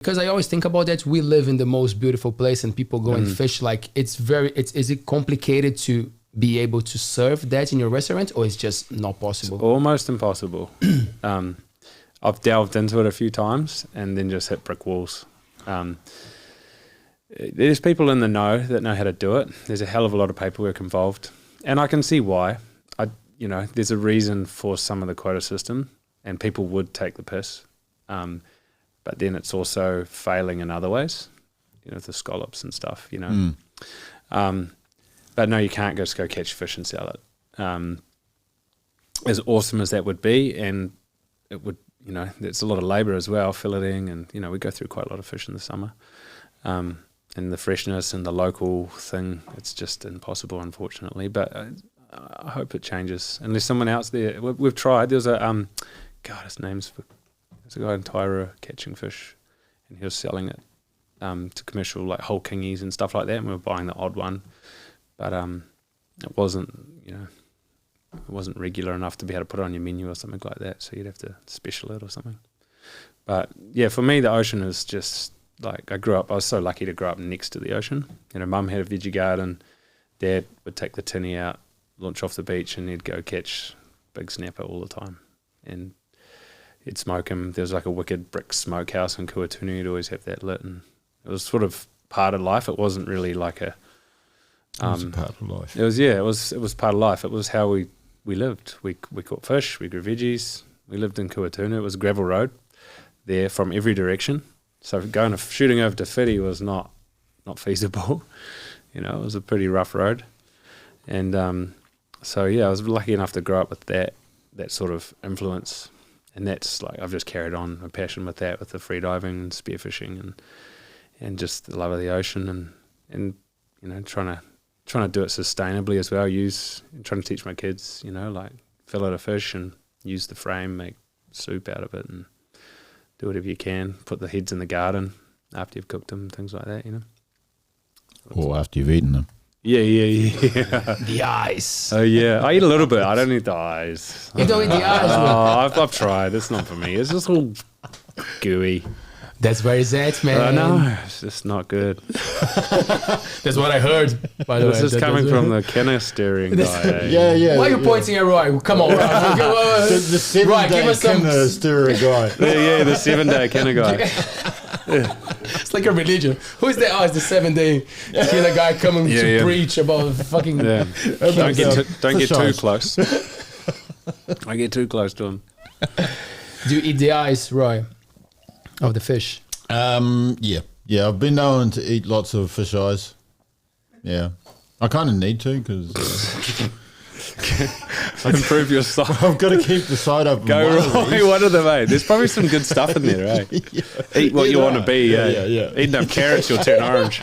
Because I always think about that. We live in the most beautiful place and people go and fish. Like is it complicated to be able to serve that in your restaurant, or it's just not possible? It's almost impossible. I've delved into it a few times and then just hit brick walls. There's people in the know that know how to do it. There's a hell of a lot of paperwork involved. And I can see why. There's a reason for some of the quota system, and people would take the piss. But then it's also failing in other ways, the scallops and stuff, But no, you can't just go catch fish and sell it. As awesome as that would be, and it would, it's a lot of labour as well, filleting, and, we go through quite a lot of fish in the summer. And the freshness and the local thing, it's just impossible, unfortunately. But I hope it changes. And there's someone else there. We've tried. There's a, there's a guy in Tairua catching fish, and he was selling it to commercial, like whole kingies and stuff like that, and we were buying the odd one. But it wasn't, it wasn't regular enough to be able to put it on your menu or something like that, so you'd have to special it or something. But yeah, for me, the ocean is just, like, I was so lucky to grow up next to the ocean. Mum had a veggie garden, Dad would take the tinny out, launch off the beach, and he'd go catch big snapper all the time. And he'd smoke them. There was like a wicked brick smokehouse in Kuaotunu. He'd always have that lit, and it was sort of part of life. It wasn't really like a... it was part of life. It was part of life. It was how we lived. We caught fish, we grew veggies. We lived in Kuaotunu. It was a gravel road there from every direction. So shooting over to Whiri was not feasible. It was a pretty rough road. And I was lucky enough to grow up with that sort of influence. And that's like, I've just carried on a passion with that, with the free diving and spearfishing and just the love of the ocean and trying to do it sustainably as well. Trying to teach my kids, like fillet a fish and use the frame, make soup out of it, and do whatever you can. Put the heads in the garden after you've cooked them, things like that, Or after you've eaten them. Yeah. The eyes. Oh yeah, I eat a little bit. I don't eat the eyes. You don't eat the eyes? Oh, I've tried. It's not for me. It's just all gooey. That's where it's at, man. I know. It's just not good. That's what I heard, by the way. This is coming from the Kenna steering guy. Yeah. Why are you pointing at Roy? Come on, Roy. The 7-day Kenna steering guy. Yeah, the 7-day Kenna guy. It's like a religion. Who's that? Oh, it's the 7-day Kenna guy coming to preach about fucking... Yeah. Don't get too close. I get too close to him. Do you eat the eyes, Roy, of the fish? Yeah. I've been known to eat lots of fish eyes. Yeah, I kind of need to because improve your sight. I've got to keep the side up. Go Roy, one of them, mate. There's probably some good stuff in there, eh? Eat what you want to be. Yeah. Eat enough carrots, you'll turn orange.